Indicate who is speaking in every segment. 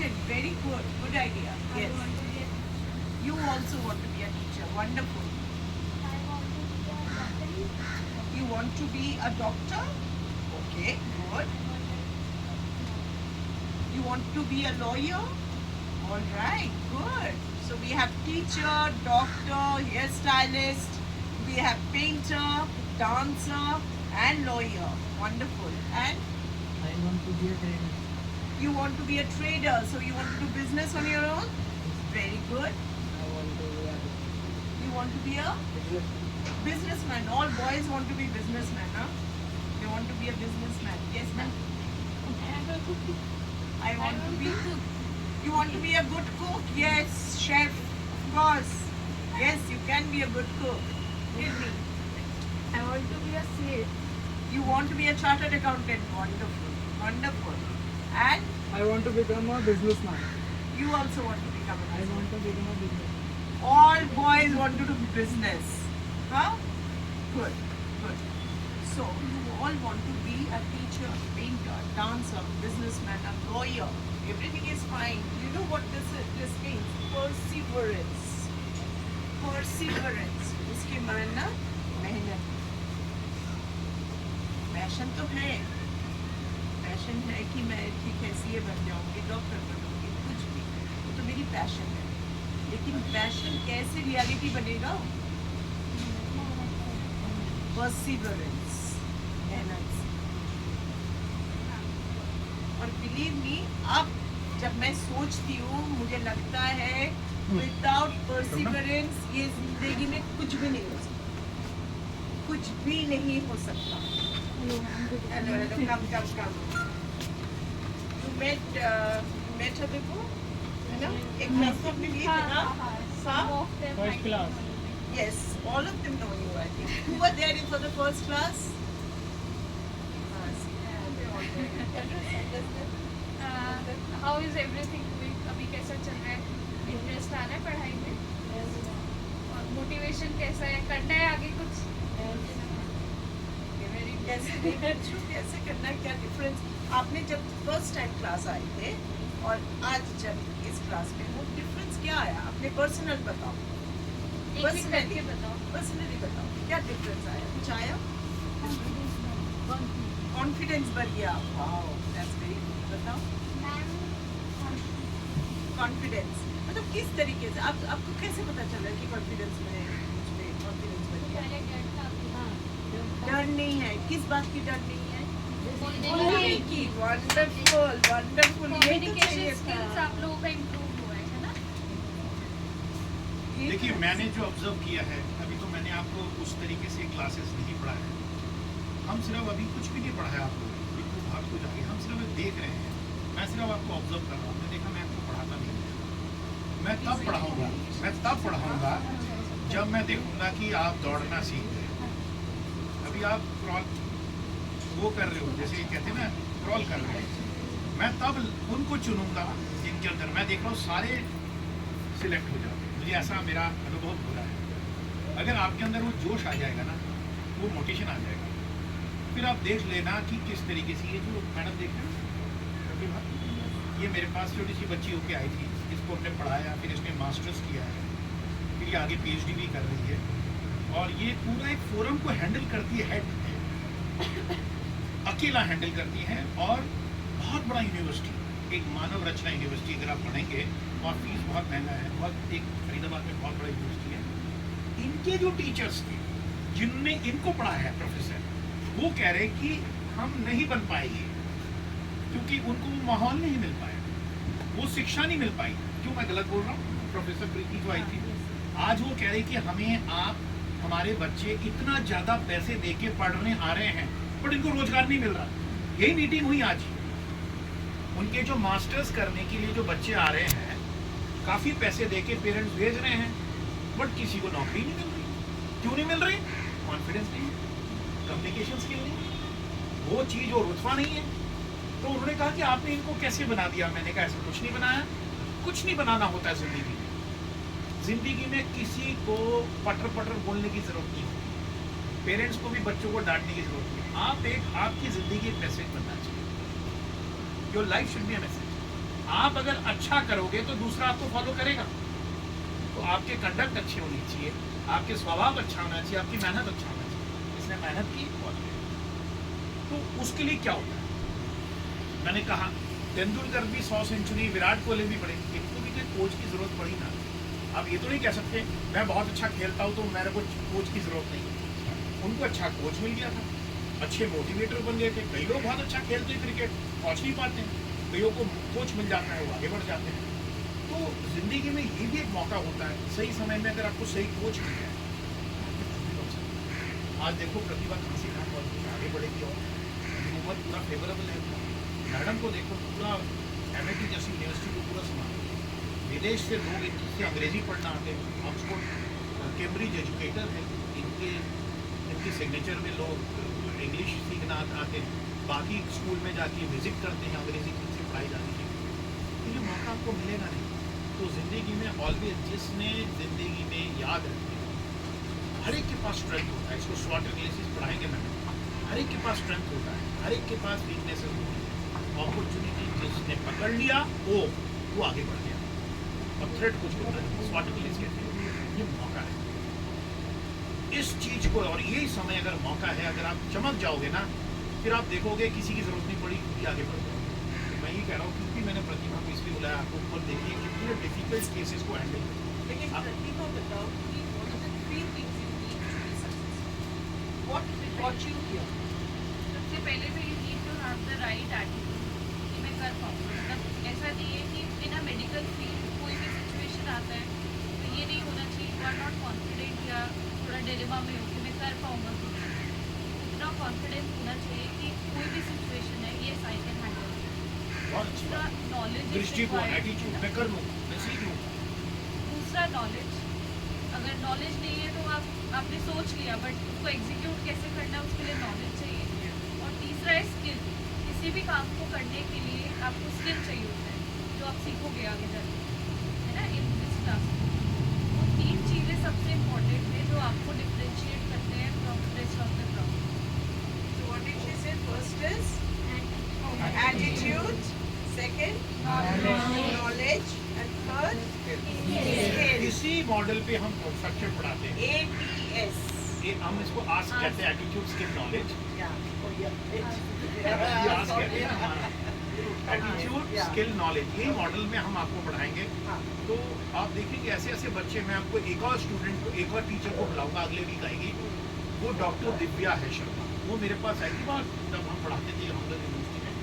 Speaker 1: accountant. Very good. Good idea.
Speaker 2: I
Speaker 1: Yes.
Speaker 2: want to be a teacher.
Speaker 1: You also want to be a teacher. Wonderful.
Speaker 2: I want to be a doctor.
Speaker 1: You want to be a doctor? Okay, good. You want to be a lawyer? All right, good. So we have teacher, doctor, hairstylist, we have painter, dancer, and lawyer. Wonderful. And
Speaker 3: I want to be a trainer.
Speaker 1: you want to be a trader, so you want to do business on your own? Very good.
Speaker 3: I want to be a
Speaker 1: You want to be a
Speaker 3: business.
Speaker 1: businessman. All boys want to be businessmen, huh? They want to be a businessman. Yes, ma'am. I want to be. You want to be a good cook? Yes, chef. Of course. Yes, you can be a good cook. Tell me.
Speaker 2: I want to be a CA.
Speaker 1: You want to be a chartered accountant? Wonderful. Wonderful. And
Speaker 3: I want to become a businessman.
Speaker 1: you also want to become a
Speaker 3: I
Speaker 1: businessman.
Speaker 3: want to become a businessman.
Speaker 1: All boys want to do business. Huh? Good. Good. So you all want to be a teacher, painter, dancer, businessman, a lawyer. Everything is fine. You know what this means? Perseverance. Perseverance. इसके मानना मेहनत. Passion तो है. Passion है कि मैं ठीक है सीए बन जाऊंगी, डॉक्टर बनूंगी, कुछ भी. वो तो मेरी पैशन है. लेकिन पैशन कैसे रियलिटी बनेगा? Perseverance. मेहनत से. और बिलीव मी, अब जब मैं सोचती हूँ मुझे लगता है विदाउट परसिवरेंस ये जिंदगी में कुछ भी नहीं हो सकता. कुछ भी नहीं हो सकता. Hello hello come you met her before, है ना? एक क्लास में अपनी ली थी ना? हाँ?
Speaker 3: First class.
Speaker 1: Yes, all of them know you, I think. Who were there in for the first class?
Speaker 2: How is everything अभी कैसा चल रहा है? इंटरेस्ट आ रहा है पढ़ाई में? और मोटिवेशन कैसा है? करना है आगे कुछ?
Speaker 1: कैसे करना है, क्या डिफरेंस? आपने जब फर्स्ट टाइम क्लास आए थे और आज जब इस क्लास में वो डिफरेंस क्या आया? अपने पर्सनल बताओ.
Speaker 2: एक एक करके बताओ.
Speaker 1: पर्सनली बताओ क्या डिफरेंस आया? कुछ आया? कॉन्फिडेंस बढ़ गया. Wow, that's very good. बताओ. कॉन्फिडेंस मतलब किस तरीके से? आपको कैसे पता चला कि कॉन्फिडेंस में कॉन्फिडेंस बढ़ गया?
Speaker 2: पहले डर था.
Speaker 1: डर नहीं है. किस बात की डर नहीं है?
Speaker 2: बोलने
Speaker 1: बोलने की. Wonderful wonderful. ये तो
Speaker 2: कम्युनिकेशन
Speaker 1: चाहिए
Speaker 2: स्किल्स
Speaker 1: था.
Speaker 2: आप लोगों का इम्प्रूव हुआ है ना?
Speaker 1: ये
Speaker 4: देखिए
Speaker 1: तो-
Speaker 4: मैंने जो ऑब्जर्व किया है, अभी तो मैंने आपको उस तरीके से क्लासेस नहीं पढ़ाया है. हम सिर्फ अभी कुछ भी नहीं पढ़ाया आपको, बिल्कुल भाग को जाके हम सिर्फ देख रहे हैं. मैं सिर्फ आपको ऑब्जर्व कर रहा हूँ. मैंने देखा मैं आपको पढ़ाता नहीं हूँ. मैं तब पढ़ाऊँगा जब मैं देखूँगा कि आप दौड़ना सीख गए. अभी आप क्रॉल वो कर रहे हो, जैसे कहते हैं ना क्रॉल कर रहे हो. मैं तब उनको चुनूंगा जिनके अंदर मैं देख रहा हूँ सारे सिलेक्ट हो जाते हैं. मुझे ऐसा मेरा अनुभव हो रहा है. अगर आपके अंदर वो जोश आ जाएगा ना, वो मोटिवेशन आ जाएगा, फिर आप देख लेना कि किस तरीके से ये जो मैडम देख रहे हो प्रतिभा, ये मेरे पास छोटी सी बच्ची होके आई थी. इसको हमने पढ़ाया, फिर इसने मास्टर्स किया है, फिर ये आगे पीएचडी भी कर रही है. और ये पूरा एक फोरम को हैंडल करती है. हेड अकेला हैंडल करती है. और बहुत बड़ा यूनिवर्सिटी, एक मानव रचना यूनिवर्सिटी अगर आप पढ़ेंगे, और फीस बहुत महंगा है. बहुत एक फरीदाबाद में बहुत बड़ा यूनिवर्सिटी है. इनके जो टीचर्स थे जिनने इनको पढ़ाया है, प्रोफेसर, वो कह रहे कि हम नहीं बन पाएंगे क्योंकि उनको वो माहौल नहीं मिल पाया, वो शिक्षा नहीं मिल पाई. क्यों मैं गलत बोल रहा हूँ? प्रोफेसर प्रीति जो आई थी, आज वो कह रहे कि हमें आप हमारे बच्चे इतना ज़्यादा पैसे दे के पढ़ने आ रहे हैं बट इनको रोजगार नहीं मिल रहा. यही मीटिंग हुई आज. उनके जो मास्टर्स करने के लिए जो बच्चे आ रहे हैं, काफ़ी पैसे दे के पेरेंट्स भेज रहे हैं, बट किसी को नौकरी नहीं मिल रही. क्यों नहीं मिल रही? कॉन्फिडेंस नहीं है, कम्युनिकेशन स्किल नहीं है, वो चीज़ और रुतबा नहीं है. तो उन्होंने कहा कि आपने इनको कैसे बना दिया? मैंने कहा ऐसा कुछ नहीं बनाया. कुछ नहीं बनाना होता है ज़िंदगी में. ज़िंदगी में किसी को पटर पटर बोलने की ज़रूरत नहीं होती. पेरेंट्स को भी बच्चों को डांटने की ज़रूरत नहीं. आप एक आपकी ज़िंदगी एक मैसेज बनना चाहिए. Your life should be a message. आप अगर अच्छा करोगे तो दूसरा आपको फॉलो करेगा। तो आपके कंडक्ट अच्छे होने चाहिए, आपके स्वभाव अच्छा होना चाहिए, आपकी मेहनत अच्छा होना चाहिए। इसने मेहनत की और तो उसके लिए क्या होता है, मैंने कहा तेंदुलकर भी 100 सेंचुरी, विराट कोहली भी पड़े, इनको भी कोई कोच की जरूरत पड़ी ना। आप ये तो नहीं कह सकते मैं बहुत अच्छा खेलता हूँ तो मेरे को कोच की जरूरत नहीं है। उनको अच्छा कोच मिल गया था, अच्छे मोटिवेटर बन गए थे। कई लोग बहुत अच्छा खेलते हैं क्रिकेट, पहुंच नहीं पाते हैं, कईयों को कोच मिल जाता है, वो आगे बढ़ जाते हैं। तो जिंदगी में ये भी एक मौका होता है, सही समय में अगर आपको सही कोच मिल जाए। आज देखो प्रतिभा खांसी खान बहुत आगे बढ़ेगी और उम्र पूरा फेवरेबल है। मैडम को देखो, पूरा MIT जैसी यूनिवर्सिटी को पूरा संभाल, विदेश से लोग इनसे अंग्रेजी पढ़ना आते हैं। ऑक्सफोर्ड कैम्ब्रिज एजुकेटर है, इनके सिग्नेचर में लोग इंग्लिश सीखना आते हैं, बाकी स्कूल में जाके विजिट करते हैं, अंग्रेजी से पढ़ाई जाती है। तो ये मौका आपको मिलेगा नहीं। तो ज़िंदगी में ऑलवेज जिसने ज़िंदगी में याद रखी, हर एक के पास स्ट्रेंथ होता है। इसको स्वॉट एनालिसिस पढ़ाएंगे मैंने, हर एक के पास स्ट्रेंथ होता है, हर एक के पास वीकनेसेस होती है। अपॉर्चुनिटी जिसने पकड़ लिया वो आगे बढ़ गया। और थ्रेड कुछ होता है, स्वॉट एनालिसिस कहते हैं, ये मौका है इस चीज को। और यही समय अगर मौका है, अगर आप चमक जाओगे ना, फिर आप देखोगे किसी की जरूरत नहीं पड़ी, खुद आगे बढ़ जाओगे। तो मैं ये कह रहा हूँ, क्योंकि मैंने प्रतिभा को इसलिए बुलाया, आपको खुद देखिए कितने डिफिकल्ट केसेस को हैंडल करें।
Speaker 1: लेकिन प्रतिभा बताओ कि what are the 3 things you need to be successful? What got you here?
Speaker 2: सबसे पहले तो you need to have the right attitude कि मैं कर पाऊँगा। मतलब ऐसा नहीं है कि बिना मेडिकल फील्ड कोई भी सिचुएशन आता है तो ये नहीं होना चाहिए यू आर नॉट कॉन्फिडेंट या थोड़ा डिलेमा में हो कि मैं कर पाऊँगा। इतना कॉन्फिडेंस होना चाहिए कि कोई भी सिचुएशन है ये आई कैन हैंडल।
Speaker 4: बहुत अच्छी
Speaker 2: दूसरा
Speaker 4: बात,
Speaker 2: नॉलेज,
Speaker 4: दृष्टिकोण, एटीट्यूड, मैं कर लूँगा, मैं सीख लूँगा।
Speaker 2: दूसरा नॉलेज, अगर नॉलेज नहीं है तो आपने सोच लिया बट उसको एग्जीक्यूट कैसे करना है उसके लिए नॉलेज चाहिए। और तीसरा है स्किल, किसी भी काम को करने के लिए आपको स्किल चाहिए होता है जो आप सीखोगे आगे जाके, है ना, इन दिस क्लास। वो 3 चीज़ें सबसे इम्पोर्टेंट है जो आपको डिफ्रेंशिएट करते हैं from rest of the crowd.
Speaker 1: So what did she say? First is attitude, second knowledge, and third skill.
Speaker 4: इसी मॉडल पे हम स्ट्रक्चर पढ़ाते हैं।
Speaker 1: ATS.
Speaker 4: ये हम इसको आस्क कहते हैं, attitude skill knowledge.
Speaker 1: Yeah. Oh yeah.
Speaker 4: ये आस्क कहते हैं हमारा एटीट्यूड स्किल नॉलेज। यही मॉडल में हम आपको पढ़ाएंगे।
Speaker 1: हाँ.
Speaker 4: तो आप देखेंगे ऐसे ऐसे बच्चे, मैं आपको एक और स्टूडेंट को, एक और टीचर को बुलाऊंगा अगले वीक आएगी, वो डॉक्टर दिव्या है शर्मा। वो मेरे पास आई थी बात जब हम पढ़ाते थे हम लोग यूनिवर्सिटी में।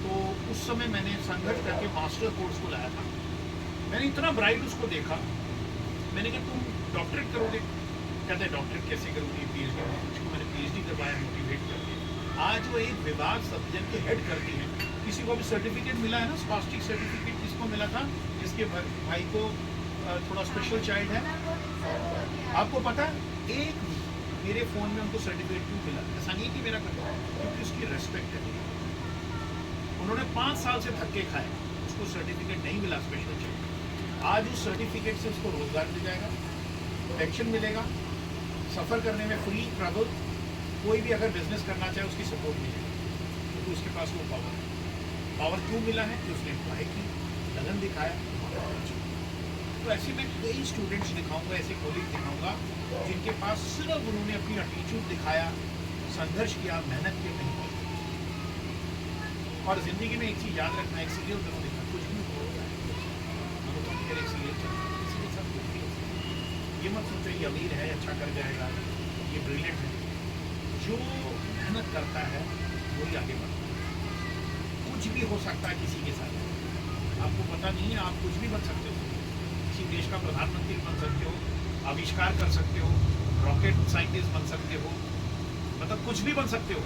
Speaker 4: तो उस समय मैंने संघर्ष करके मास्टर कोर्स को लाया था। मैंने इतना ब्राइट उसको देखा, मैंने कहा तुम डॉक्टरेट करोगे? कहते हैं डॉक्टरेट कैसे करोगे, PhD। उसको मैंने PhD करवाया मोटिवेट करके। आज वो एक विभाग सब्जेक्ट के हेड करती है। किसी को भी सर्टिफिकेट मिला है ना, स्कॉलास्टिक सर्टिफिकेट किसको मिला था? जिसके भाई को थोड़ा स्पेशल चाइल्ड है। आपको पता है एक मेरे फ़ोन में उनको सर्टिफिकेट क्यों मिला? ऐसा नहीं कि मेरा करता, क्योंकि उसकी रेस्पेक्ट है। उन्होंने 5 साल से धक्के खाए, उसको सर्टिफिकेट नहीं मिला स्पेशल चाइल्ड। आज उस सर्टिफिकेट से उसको रोजगार मिल जाएगा, पेंशन मिलेगा, सफ़र करने में फ्री ट्रैवल, कोई भी अगर बिजनेस करना चाहे उसकी सपोर्ट मिलेगी, क्योंकि तो उसके पास वो पावर है। पावर क्यों मिला है? कि उसने पढ़ाई की, लगन दिखाया। तो ऐसे में कई स्टूडेंट्स दिखाऊंगा, ऐसे कॉलेज दिखाऊंगा जिनके पास सिर्फ उन्होंने अपनी एटीट्यूड दिखाया, संघर्ष किया, मेहनत की, नहीं पहुंचे। और जिंदगी में एक चीज़ याद रखना, एक सीरियल जरूर देखना, कुछ भी होता है, एक सीरियल चलता है, किसी के साथ कुछ भी हो सकता है। ये मत सोचो ये अमीर है, अच्छा कर जाएगा, ये ब्रिलियंट है। जो मेहनत करता है वही आगे बढ़ता है। कुछ भी हो सकता है किसी के साथ, आपको पता नहीं है, आप कुछ भी बन सकते हो। किसी देश का प्रधानमंत्री बन सकते हो, आविष्कार कर सकते हो, रॉकेट साइंटिस्ट बन सकते हो, मतलब कुछ भी बन सकते हो।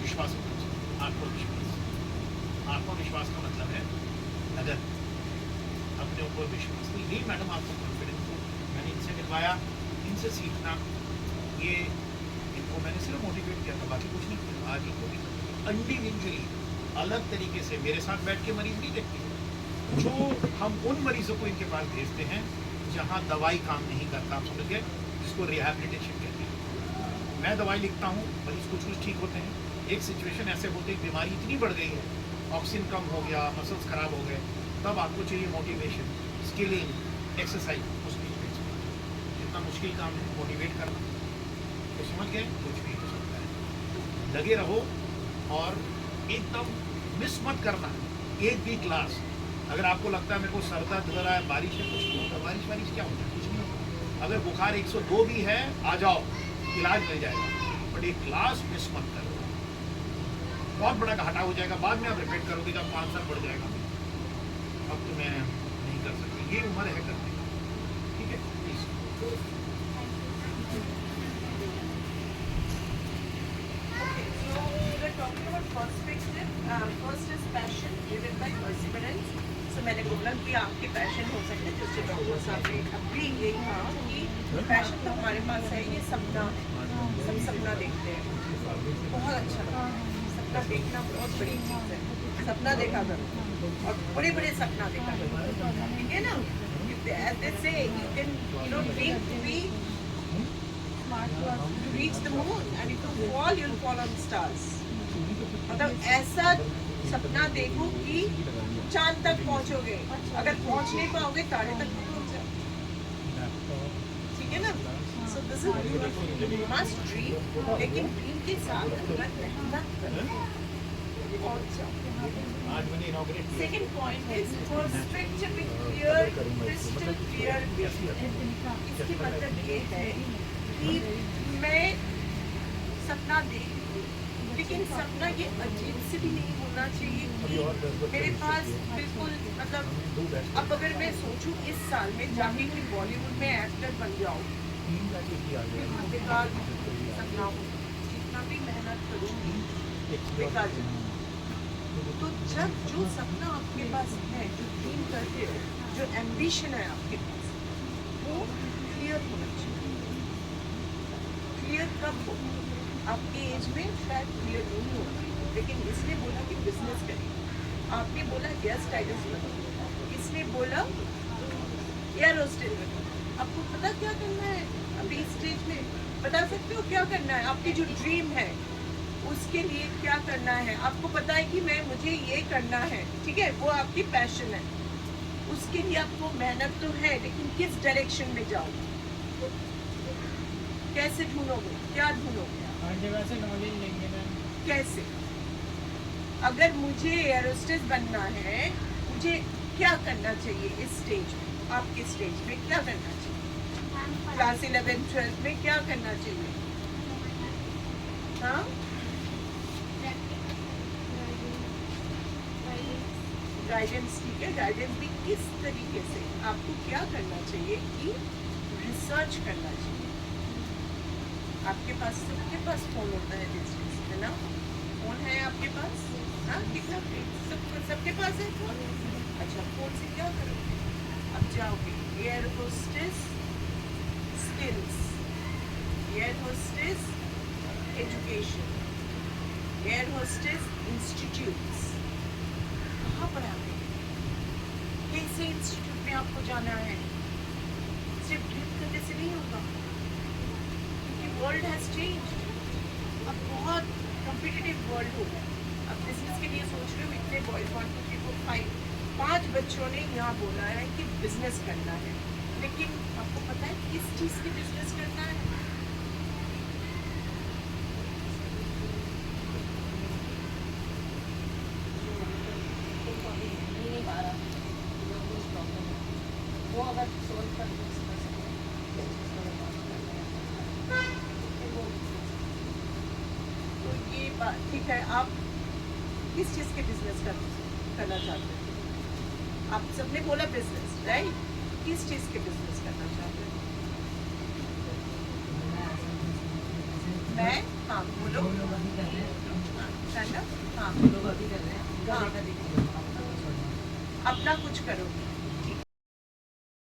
Speaker 4: विश्वास होना चाहिए, आत्मविश्वास। आत्मविश्वास का मतलब है अगर अपने ऊपर विश्वास। तो यही मैडम आपको कॉन्फिडेंस हो, मैंने इनसे मिलवाया, इनसे सीखना, ये इनको मैंने सिर्फ मोटिवेट किया था, बाकी कुछ नहीं किया। आज इनको भी इंडिविजुअली अलग तरीके से मेरे साथ बैठ के मरीज नहीं देखती, जो हम उन मरीजों को इनके पास भेजते हैं जहाँ दवाई काम नहीं करता, आप समझ गए, जिसको रिहैबिलिटेशन कहते हैं। मैं दवाई लिखता हूँ, मरीज कुछ ठीक होते हैं। एक सिचुएशन ऐसे होते हैं, बीमारी इतनी बढ़ गई है ऑक्सीजन कम हो गया, मसल्स खराब हो गए, तब आपको चाहिए मोटिवेशन, स्किलिंग, एक्सरसाइज। उस बीच में इतना मुश्किल काम है मोटिवेट करना, तो समझ गए कुछ भी हो सकता है। लगे रहो और एकदम मिस मत करना एक भी क्लास। अगर आपको लगता है मेरे को सर दर्द हो रहा है, बारिश है, कुछ नहीं होता, बारिश क्या होता है, कुछ नहीं होता। अगर बुखार 102 भी है, आ जाओ, इलाज मिल जाएगा, बट एक क्लास मिस मत करो, बहुत बड़ा घाटा हो जाएगा। बाद में आप रिपीट करोगे जब 5 साल बढ़ जाएगा, अब तो मैं नहीं कर सकती, ये उम्र है करने की, ठीक है please.
Speaker 1: Okay, so we're talking about perspective. First is passion, driven by perseverance. So मैंने बोला कि आपके पैशन हो सकते हैं, जैसे डॉक्टर साहब ने अभी यही कहा कि पैशन तो हमारे पास है, ये सपना है, सब सपना देखते हैं, बहुत अच्छा लगता है। सपना देखना बहुत बड़ी चीज़ है, सपना देखा करो और बड़े बड़े सपना देखा करो, ठीक है ना। They say you can, you know, dream to be to reach the moon, and if you fall, you'll fall on stars. मतलब ऐसा सपना देखो कि चांद तक पहुंचोगे, अगर पहुंच नहीं पाओगे तारे तक तो पहुंच जाओ, ठीक है ना। So this is beautiful. You must dream, लेकिन ड्रीम के साथ अगर मेहनत करो पहुंच जाओ।
Speaker 4: आज मैंने इनॉग्रेट किया।
Speaker 1: Second point is perspective with clear, crystal clear vision. इसकी मतलब ये है कि मैं सपना देख, लेकिन सपना ये अजीब से भी नहीं होना चाहिए कि मेरे पास बिल्कुल मतलब, अब अगर मैं सोचूं इस साल में जाके कि बॉलीवुड में एक्टर बन जाऊं, बेकार सपना हो, जितना भी मेहनत करूंगी बेकार जाऊंगी। तो जब जो सपना आपके पास है, जो ड्रीम करते हो, जो एम्बिशन है आपके पास, वो क्लियर होना चाहिए। क्लियर कब हो? आपके एज में शायद क्लियर नहीं होगा, लेकिन इसने बोला कि बिजनेस करिए, आपने बोला हेयर स्टाइलिस्ट बनो, इसने बोला एयर होस्टेस बनो। आपको पता क्या करना है अभी स्टेज में? बता सकते हो क्या करना है? आपकी जो ड्रीम है उसके लिए क्या करना है? आपको पता है कि मुझे ये करना है, ठीक है, वो आपकी पैशन है, उसके लिए आपको मेहनत तो है, लेकिन किस डायरेक्शन में जाओ, कैसे ढूंढोगे, क्या ढूंढोगे,
Speaker 3: हर जगह से नॉलेज लेंगे ना।
Speaker 1: कैसे? अगर मुझे एयर होस्टेस बनना है, मुझे क्या करना चाहिए इस स्टेज में, आपके स्टेज में क्या करना चाहिए, क्लास 11 12 में क्या करना चाहिए? हाँ, गाइडेंस, ठीक है, गाइडेंस भी किस तरीके से, आपको क्या करना चाहिए कि रिसर्च करना चाहिए। आपके पास, सबके पास फोन होता है these days, है ना, फोन है आपके पास, हाँ, कितना सबके पास है फोन। अच्छा, फोन से क्या करोगे? अब जाओगे air hostess skills, air hostess education, air hostess institutes, कहाँ पढ़ाते हैं, कैसे इंस्टीट्यूट में आपको जाना है? सिर्फ ड्रीम करने से नहीं होगा, वर्ल्ड हैज चेंज्ड, अब बहुत कॉम्पिटिटिव वर्ल्ड हो गया। अब बिजनेस के लिए सोच रहे हो, इतने बॉयज 1 2 3 4 5 5 बच्चों ने यहाँ बोला है कि बिजनेस करना है, लेकिन आपको पता है किस चीज़ की बिजनेस करना है? वो अगर सोल्व कर तो ये बात ठीक है। आप किस चीज़ के बिजनेस करना चाहते हैं? आप सबने बोला बिजनेस, राइट? किस चीज़ के बिजनेस करना चाहते हैं? मैं, हाँ बोलो, हाँ, हाँ, अपना कुछ करोगे,